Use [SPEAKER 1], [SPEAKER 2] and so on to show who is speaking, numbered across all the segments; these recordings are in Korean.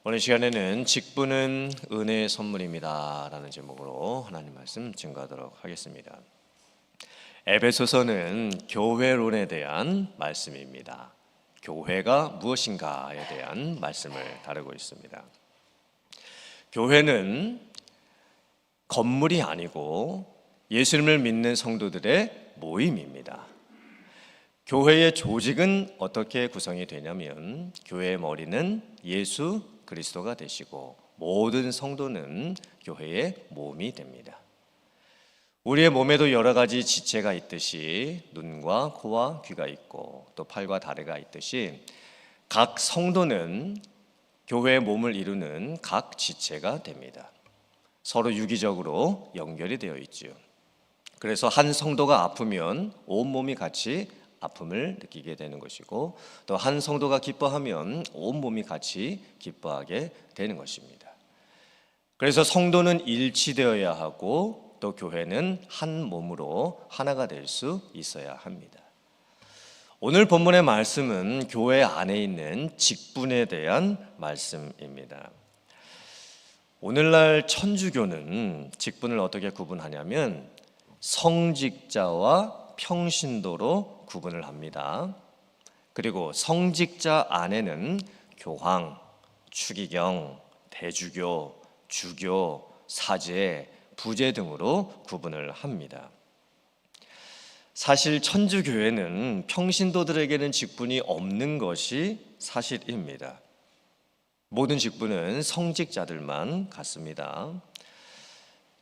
[SPEAKER 1] 오늘 시간에는 직분은 은혜의 선물입니다 라는 제목으로 하나님 말씀 증거하도록 하겠습니다. 에베소서는 교회론에 대한 말씀입니다. 교회가 무엇인가에 대한 말씀을 다루고 있습니다. 교회는 건물이 아니고 예수님을 믿는 성도들의 모임입니다. 교회의 조직은 어떻게 구성이 되냐면 교회의 머리는 예수 그리스도가 되시고 모든 성도는 교회의 몸이 됩니다. 우리의 몸에도 여러 가지 지체가 있듯이 눈과 코와 귀가 있고 또 팔과 다리가 있듯이 각 성도는 교회의 몸을 이루는 각 지체가 됩니다. 서로 유기적으로 연결이 되어 있지요. 그래서 한 성도가 아프면 온 몸이 같이 아픔을 느끼게 되는 것이고 또 한 성도가 기뻐하면 온 몸이 같이 기뻐하게 되는 것입니다. 그래서 성도는 일치되어야 하고 또 교회는 한 몸으로 하나가 될 수 있어야 합니다. 오늘 본문의 말씀은 교회 안에 있는 직분에 대한 말씀입니다. 오늘날 천주교는 직분을 어떻게 구분하냐면 성직자와 평신도로 구분을 합니다. 그리고 성직자 안에는 교황, 추기경, 대주교, 주교, 사제, 부제 등으로 구분을 합니다. 사실 천주교회는 평신도들에게는 직분이 없는 것이 사실입니다. 모든 직분은 성직자들만 갖습니다.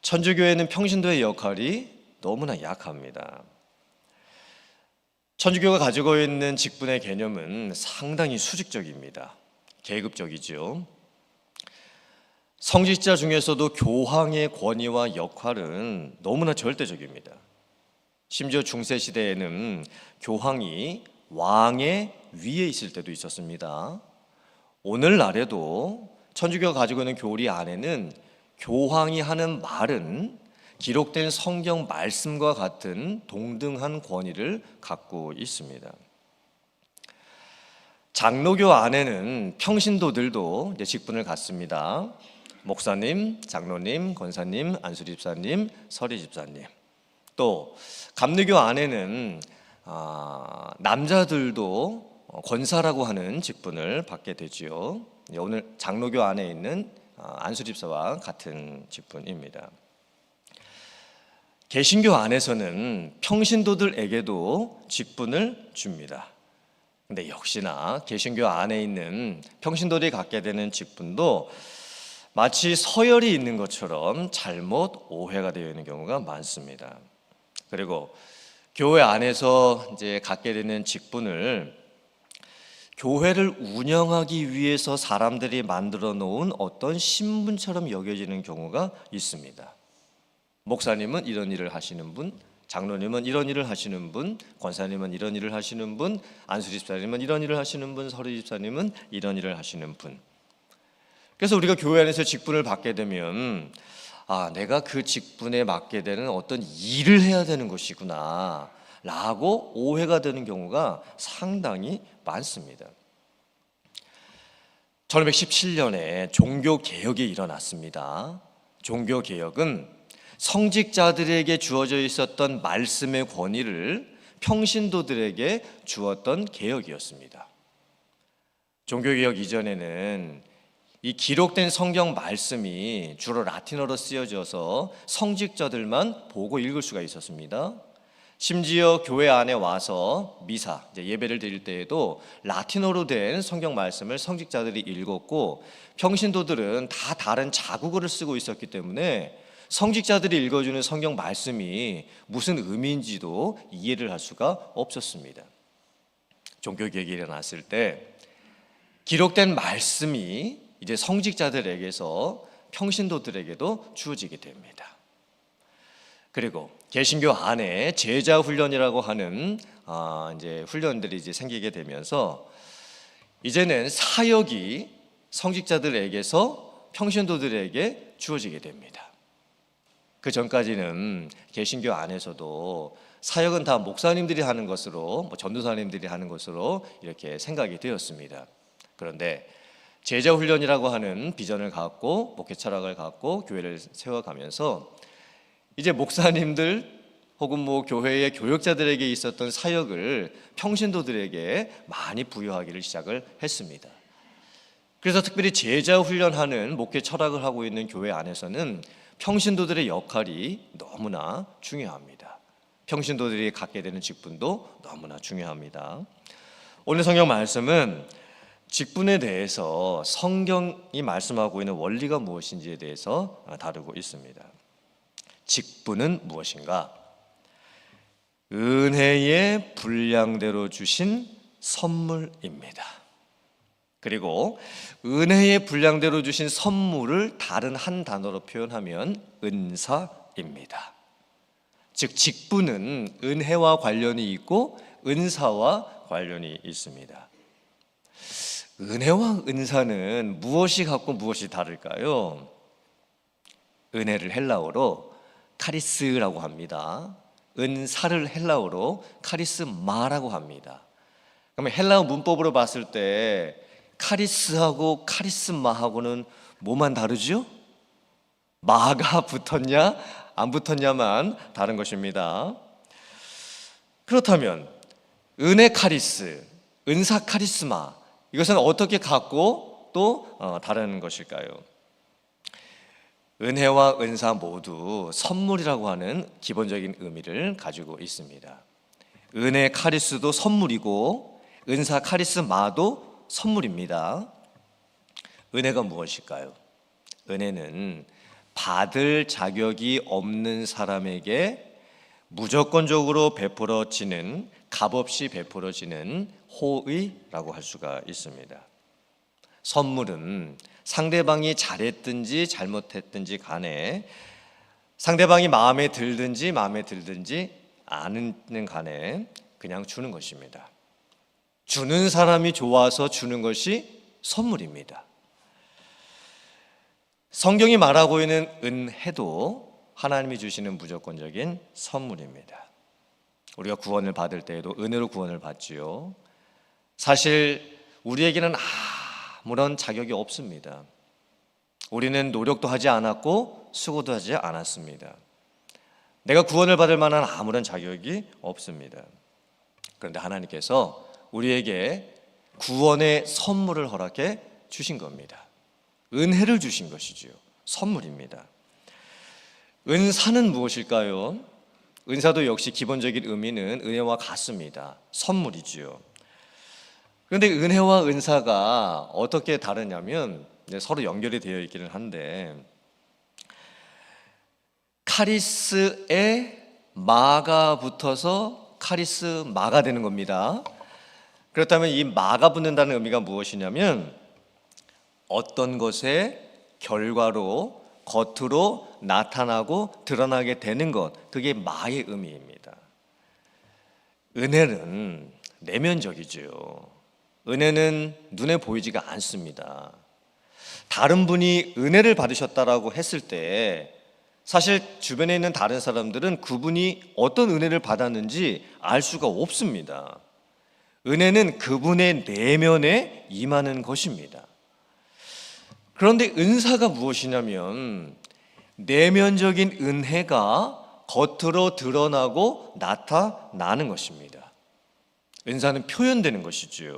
[SPEAKER 1] 천주교회는 평신도의 역할이 너무나 약합니다. 천주교가 가지고 있는 직분의 개념은 상당히 수직적입니다. 계급적이죠. 성직자 중에서도 교황의 권위와 역할은 너무나 절대적입니다. 심지어 중세시대에는 교황이 왕의 위에 있을 때도 있었습니다. 오늘날에도 천주교가 가지고 있는 교리 안에는 교황이 하는 말은 기록된 성경 말씀과 같은 동등한 권위를 갖고 있습니다. 장로교 안에는 평신도들도 직분을 갖습니다. 목사님, 장로님, 권사님, 안수집사님, 서리집사님. 또 감리교 안에는 남자들도 권사라고 하는 직분을 받게 되지요. 오늘 장로교 안에 있는 안수집사와 같은 직분입니다. 개신교 안에서는 평신도들에게도 직분을 줍니다. 근데 역시나 개신교 안에 있는 평신도들이 갖게 되는 직분도 마치 서열이 있는 것처럼 잘못 오해가 되어 있는 경우가 많습니다. 그리고 교회 안에서 이제 갖게 되는 직분을 교회를 운영하기 위해서 사람들이 만들어 놓은 어떤 신분처럼 여겨지는 경우가 있습니다. 목사님은 이런 일을 하시는 분, 장로님은 이런 일을 하시는 분, 권사님은 이런 일을 하시는 분, 안수집사님은 이런 일을 하시는 분, 서리집사님은 이런 일을 하시는 분. 그래서 우리가 교회 안에서 직분을 받게 되면 내가 그 직분에 맡게 되는 어떤 일을 해야 되는 것이구나 라고 오해가 되는 경우가 상당히 많습니다. 1517년에 종교개혁이 일어났습니다. 종교개혁은 성직자들에게 주어져 있었던 말씀의 권위를 평신도들에게 주었던 개혁이었습니다. 종교개혁 이전에는 이 기록된 성경 말씀이 주로 라틴어로 쓰여져서 성직자들만 보고 읽을 수가 있었습니다. 심지어 교회 안에 와서 미사, 예배를 드릴 때에도 라틴어로 된 성경 말씀을 성직자들이 읽었고 평신도들은 다 다른 자국어를 쓰고 있었기 때문에 성직자들이 읽어주는 성경 말씀이 무슨 의미인지도 이해를 할 수가 없었습니다. 종교개혁이 일어났을 때 기록된 말씀이 이제 성직자들에게서 평신도들에게도 주어지게 됩니다. 그리고 개신교 안에 제자 훈련이라고 하는 이제 훈련들이 이제 생기게 되면서 이제는 사역이 성직자들에게서 평신도들에게 주어지게 됩니다. 그 전까지는 개신교 안에서도 사역은 다 목사님들이 하는 것으로 전도사님들이 하는 것으로 이렇게 생각이 되었습니다. 그런데 제자 훈련이라고 하는 비전을 갖고 목회 철학을 갖고 교회를 세워가면서 이제 목사님들 혹은 교회의 교역자들에게 있었던 사역을 평신도들에게 많이 부여하기를 시작을 했습니다. 그래서 특별히 제자 훈련하는 목회 철학을 하고 있는 교회 안에서는 평신도들의 역할이 너무나 중요합니다. 평신도들이 갖게 되는 직분도 너무나 중요합니다. 오늘 성경 말씀은 직분에 대해서 성경이 말씀하고 있는 원리가 무엇인지에 대해서 다루고 있습니다. 직분은 무엇인가? 은혜의 분량대로 주신 선물입니다. 그리고 은혜의 분량대로 주신 선물을 다른 한 단어로 표현하면 은사입니다. 즉 직분은 은혜와 관련이 있고 은사와 관련이 있습니다. 은혜와 은사는 무엇이 같고 무엇이 다를까요? 은혜를 헬라어로 카리스라고 합니다. 은사를 헬라어로 카리스마라고 합니다. 그러면 헬라어 문법으로 봤을 때 카리스하고 카리스마하고는 뭐만 다르죠? 마가 붙었냐 안 붙었냐만 다른 것입니다. 그렇다면 은혜 카리스, 은사 카리스마, 이것은 어떻게 같고 또 다른 것일까요? 은혜와 은사 모두 선물이라고 하는 기본적인 의미를 가지고 있습니다. 은혜 카리스도 선물이고 은사 카리스마도 선물입니다. 은혜가 무엇일까요? 은혜는 받을 자격이 없는 사람에게 무조건적으로 베풀어지는, 값없이 베풀어지는 호의라고 할 수가 있습니다. 선물은 상대방이 잘했든지 잘못했든지 간에, 상대방이 마음에 들든지 마음에 들든지 않는 간에 그냥 주는 것입니다. 주는 사람이 좋아서 주는 것이 선물입니다. 성경이 말하고 있는 은혜도 하나님이 주시는 무조건적인 선물입니다. 우리가 구원을 받을 때에도 은혜로 구원을 받지요. 사실 우리에게는 아무런 자격이 없습니다. 우리는 노력도 하지 않았고 수고도 하지 않았습니다. 내가 구원을 받을 만한 아무런 자격이 없습니다. 그런데 하나님께서 우리에게 구원의 선물을 허락해 주신 겁니다. 은혜를 주신 것이지요. 선물입니다. 은사는 무엇일까요? 은사도 역시 기본적인 의미는 은혜와 같습니다. 선물이지요. 그런데 은혜와 은사가 어떻게 다르냐면 서로 연결이 되어 있기는 한데, 카리스에 마가 붙어서 카리스마가 되는 겁니다. 그렇다면 이 마가 붙는다는 의미가 무엇이냐면 어떤 것의 결과로 겉으로 나타나고 드러나게 되는 것, 그게 마의 의미입니다. 은혜는 내면적이죠. 은혜는 눈에 보이지가 않습니다. 다른 분이 은혜를 받으셨다라고 했을 때 사실 주변에 있는 다른 사람들은 그분이 어떤 은혜를 받았는지 알 수가 없습니다. 은혜는 그분의 내면에 임하는 것입니다. 그런데 은사가 무엇이냐면 내면적인 은혜가 겉으로 드러나고 나타나는 것입니다. 은사는 표현되는 것이지요.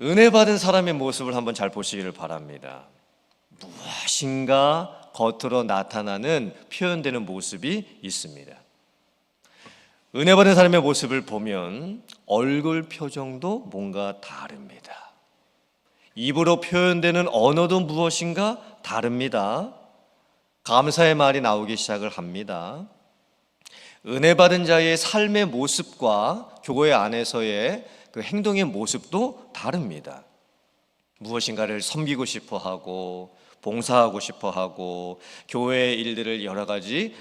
[SPEAKER 1] 은혜 받은 사람의 모습을 한번 잘 보시기를 바랍니다. 무엇인가 겉으로 나타나는 표현되는 모습이 있습니다. 은혜 받은 사람의 모습을 보면 얼굴 표정도 뭔가 다릅니다. 입으로 표현되는 언어도 무엇인가 다릅니다. 감사의 말이 나오기 시작을 합니다. 은혜 받은 자의 삶의 모습과 교회 안에서의 그 행동의 모습도 다릅니다. 무엇인가를 섬기고 싶어 하고 봉사하고 싶어 하고 교회의 일들을 여러 가지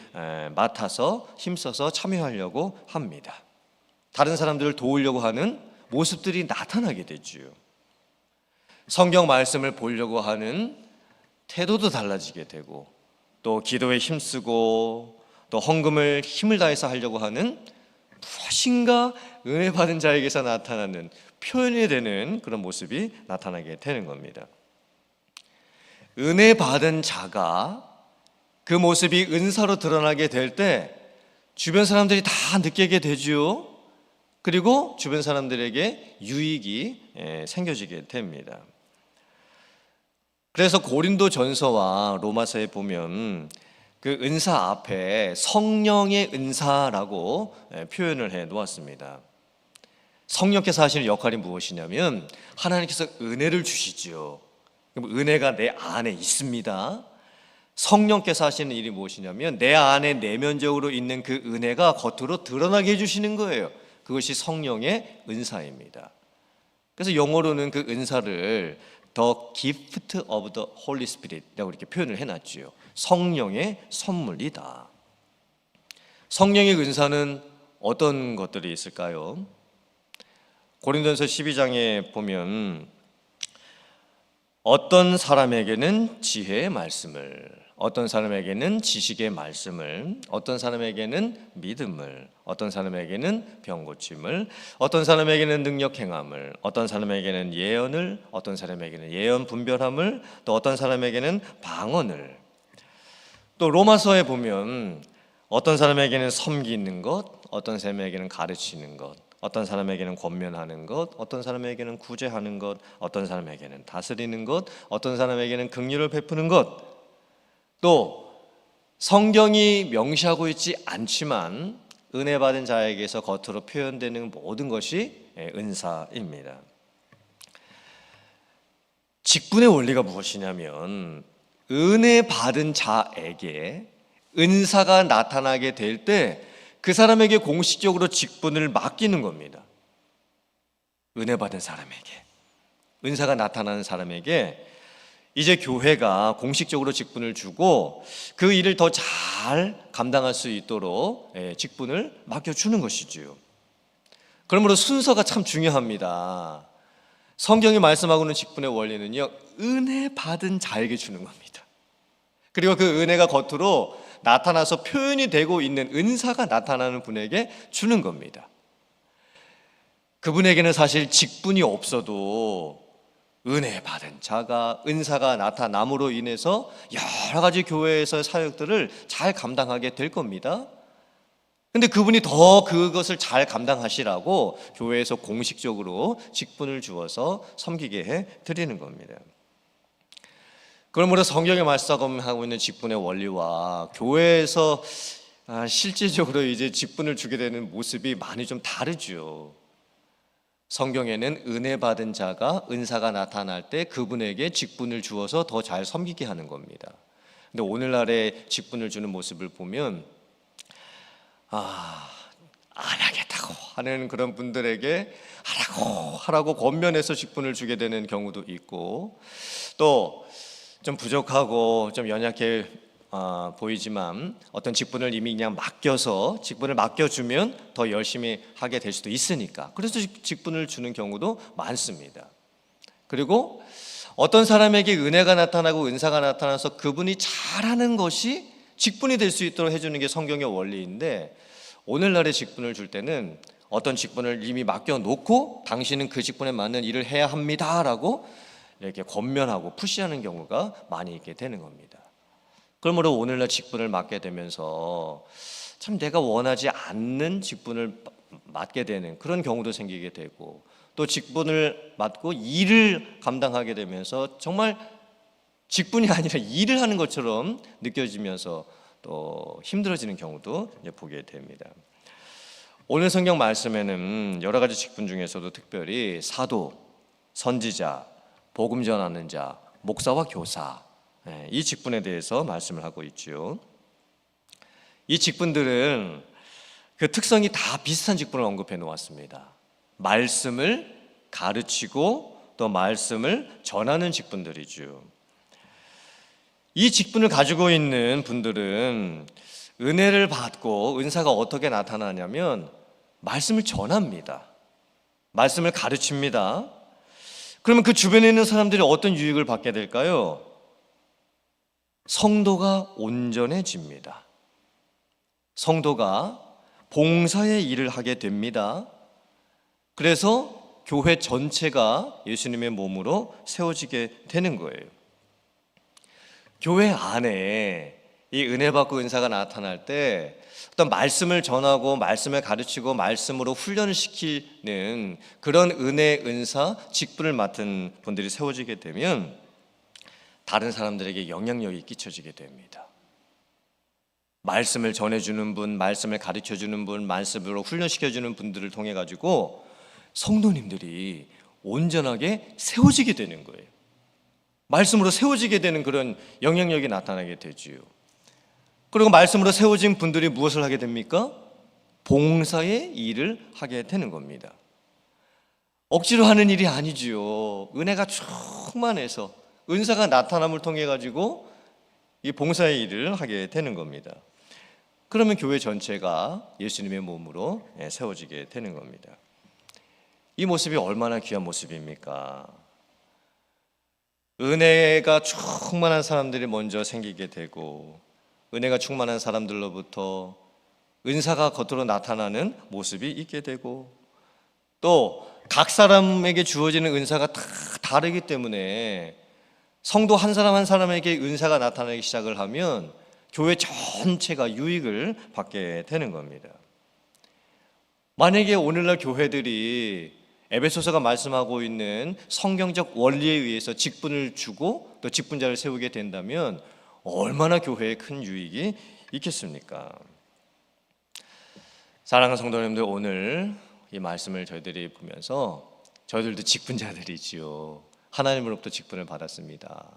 [SPEAKER 1] 맡아서 힘써서 참여하려고 합니다. 다른 사람들을 도우려고 하는 모습들이 나타나게 되지요. 성경 말씀을 보려고 하는 태도도 달라지게 되고, 또 기도에 힘쓰고 또 헌금을 힘을 다해서 하려고 하는 무엇인가 은혜 받은 자에게서 나타나는 표현이 되는 그런 모습이 나타나게 되는 겁니다. 은혜 받은 자가 그 모습이 은사로 드러나게 될 때 주변 사람들이 다 느끼게 되죠. 그리고 주변 사람들에게 유익이 생겨지게 됩니다. 그래서 고린도 전서와 로마서에 보면 그 은사 앞에 성령의 은사라고 표현을 해 놓았습니다. 성령께서 하시는 역할이 무엇이냐면 하나님께서 은혜를 주시죠. 그럼 은혜가 내 안에 있습니다. 성령께서 하시는 일이 무엇이냐면 내 안에 내면적으로 있는 그 은혜가 겉으로 드러나게 해주시는 거예요. 그것이 성령의 은사입니다. 그래서 영어로는 그 은사를 The gift of the Holy Spirit이라고 이렇게 표현을 해놨지요. 성령의 선물이다. 성령의 은사는 어떤 것들이 있을까요? 고린도전서 12장에 보면 어떤 사람에게는 지혜의 말씀을, 어떤 사람에게는 지식의 말씀을, 어떤 사람에게는 믿음을, 어떤 사람에게는 병 고침을, 어떤 사람에게는 능력 행함을, 어떤 사람에게는 예언을, 어떤 사람에게는 예언 분별함을, 또 어떤 사람에게는 방언을. 또 로마서에 보면 어떤 사람에게는 섬기는 것, 어떤 사람에게는 가르치는 것, 어떤 사람에게는 권면하는 것, 어떤 사람에게는 구제하는 것, 어떤 사람에게는 다스리는 것, 어떤 사람에게는 긍휼을 베푸는 것. 또 성경이 명시하고 있지 않지만 은혜 받은 자에게서 겉으로 표현되는 모든 것이 은사입니다. 직분의 원리가 무엇이냐면 은혜 받은 자에게 은사가 나타나게 될 때 그 사람에게 공식적으로 직분을 맡기는 겁니다. 은혜 받은 사람에게, 은사가 나타나는 사람에게 이제 교회가 공식적으로 직분을 주고 그 일을 더 잘 감당할 수 있도록 직분을 맡겨주는 것이지요. 그러므로 순서가 참 중요합니다. 성경이 말씀하고 있는 직분의 원리는요, 은혜 받은 자에게 주는 겁니다. 그리고 그 은혜가 겉으로 나타나서 표현이 되고 있는 은사가 나타나는 분에게 주는 겁니다. 그분에게는 사실 직분이 없어도 은혜 받은 자가 은사가 나타남으로 인해서 여러 가지 교회에서의 사역들을 잘 감당하게 될 겁니다. 근데 그분이 더 그것을 잘 감당하시라고 교회에서 공식적으로 직분을 주어서 섬기게 해 드리는 겁니다. 그러므로 성경에 말씀하고 있는 직분의 원리와 교회에서 실질적으로 이제 직분을 주게 되는 모습이 많이 좀 다르죠. 성경에는 은혜 받은 자가 은사가 나타날 때 그분에게 직분을 주어서 더 잘 섬기게 하는 겁니다. 근데 오늘날의 직분을 주는 모습을 보면 안 하겠다고 하는 그런 분들에게 하라고 권면해서 직분을 주게 되는 경우도 있고, 또 좀 부족하고 좀 연약해 보이지만 어떤 직분을 이미 그냥 맡겨서 직분을 맡겨주면 더 열심히 하게 될 수도 있으니까 그래서 직분을 주는 경우도 많습니다. 그리고 어떤 사람에게 은혜가 나타나고 은사가 나타나서 그분이 잘하는 것이 직분이 될 수 있도록 해주는 게 성경의 원리인데, 오늘날의 직분을 줄 때는 어떤 직분을 이미 맡겨놓고 당신은 그 직분에 맞는 일을 해야 합니다라고 이렇게 권면하고 푸시하는 경우가 많이 있게 되는 겁니다. 그러므로 오늘날 직분을 맡게 되면서 참 내가 원하지 않는 직분을 맡게 되는 그런 경우도 생기게 되고, 또 직분을 맡고 일을 감당하게 되면서 정말 직분이 아니라 일을 하는 것처럼 느껴지면서 또 힘들어지는 경우도 보게 됩니다. 오늘 성경 말씀에는 여러 가지 직분 중에서도 특별히 사도, 선지자, 복음 전하는 자, 목사와 교사, 이 직분에 대해서 말씀을 하고 있죠. 이 직분들은 그 특성이 다 비슷한 직분을 언급해 놓았습니다. 말씀을 가르치고 또 말씀을 전하는 직분들이죠. 이 직분을 가지고 있는 분들은 은혜를 받고 은사가 어떻게 나타나냐면 말씀을 전합니다. 말씀을 가르칩니다. 그러면 그 주변에 있는 사람들이 어떤 유익을 받게 될까요? 성도가 온전해집니다. 성도가 봉사의 일을 하게 됩니다. 그래서 교회 전체가 예수님의 몸으로 세워지게 되는 거예요. 교회 안에 이 은혜 받고 은사가 나타날 때 어떤 말씀을 전하고 말씀을 가르치고 말씀으로 훈련을 시키는 그런 은혜, 은사, 직분을 맡은 분들이 세워지게 되면 다른 사람들에게 영향력이 끼쳐지게 됩니다. 말씀을 전해주는 분, 말씀을 가르쳐주는 분, 말씀으로 훈련시켜주는 분들을 통해 가지고 성도님들이 온전하게 세워지게 되는 거예요. 말씀으로 세워지게 되는 그런 영향력이 나타나게 되지요. 그리고 말씀으로 세워진 분들이 무엇을 하게 됩니까? 봉사의 일을 하게 되는 겁니다. 억지로 하는 일이 아니지요. 은혜가 충만해서 은사가 나타남을 통해 가지고 이 봉사의 일을 하게 되는 겁니다. 그러면 교회 전체가 예수님의 몸으로 세워지게 되는 겁니다. 이 모습이 얼마나 귀한 모습입니까? 은혜가 충만한 사람들이 먼저 생기게 되고 은혜가 충만한 사람들로부터 은사가 겉으로 나타나는 모습이 있게 되고 또 각 사람에게 주어지는 은사가 다 다르기 때문에 성도 한 사람 한 사람에게 은사가 나타나기 시작을 하면 교회 전체가 유익을 받게 되는 겁니다. 만약에 오늘날 교회들이 에베소서가 말씀하고 있는 성경적 원리에 의해서 직분을 주고 또 직분자를 세우게 된다면 얼마나 교회에 큰 유익이 있겠습니까? 사랑하는 성도님들, 오늘 이 말씀을 저희들이 보면서 저희들도 직분자들이지요. 하나님으로부터 직분을 받았습니다.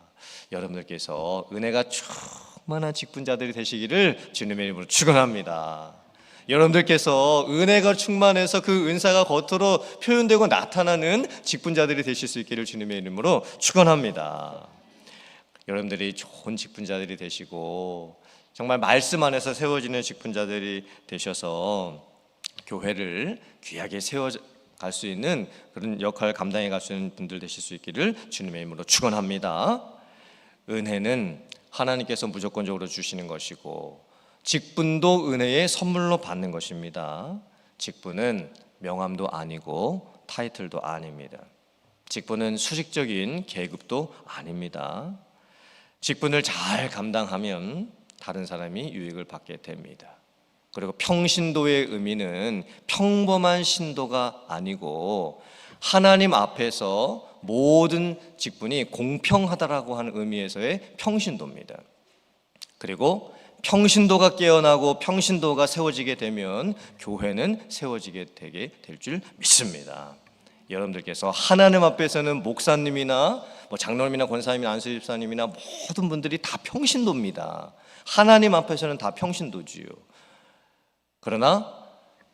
[SPEAKER 1] 여러분들께서 은혜가 충만한 직분자들이 되시기를 주님의 이름으로 축원합니다. 여러분들께서 은혜가 충만해서 그 은사가 겉으로 표현되고 나타나는 직분자들이 되실 수 있기를 주님의 이름으로 축원합니다. 여러분들이 좋은 직분자들이 되시고 정말 말씀 안에서 세워지는 직분자들이 되셔서 교회를 귀하게 세워갈 수 있는 그런 역할을 감당해 갈 수 있는 분들 되실 수 있기를 주님의 이름으로 축원합니다. 은혜는 하나님께서 무조건적으로 주시는 것이고 직분도 은혜의 선물로 받는 것입니다. 직분은 명함도 아니고 타이틀도 아닙니다. 직분은 수직적인 계급도 아닙니다. 직분을 잘 감당하면 다른 사람이 유익을 받게 됩니다. 그리고 평신도의 의미는 평범한 신도가 아니고 하나님 앞에서 모든 직분이 공평하다라고 하는 의미에서의 평신도입니다. 그리고 평신도가 깨어나고 평신도가 세워지게 되면 교회는 세워지게 되게 될 줄 믿습니다. 여러분들께서 하나님 앞에서는 목사님이나 장로님이나 권사님이나 안수집사님이나 모든 분들이 다 평신도입니다. 하나님 앞에서는 다 평신도지요. 그러나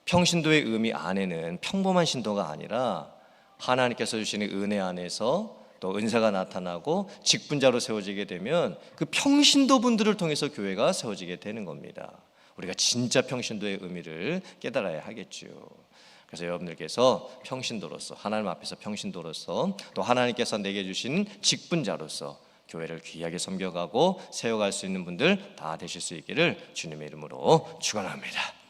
[SPEAKER 1] 평신도의 의미 안에는 평범한 신도가 아니라 하나님께서 주시는 은혜 안에서 또 은사가 나타나고 직분자로 세워지게 되면 그 평신도 분들을 통해서 교회가 세워지게 되는 겁니다. 우리가 진짜 평신도의 의미를 깨달아야 하겠죠. 그래서 여러분들께서 평신도로서 하나님 앞에서 평신도로서 또 하나님께서 내게 주신 직분자로서 교회를 귀하게 섬겨가고 세워갈 수 있는 분들 다 되실 수 있기를 주님의 이름으로 축원합니다.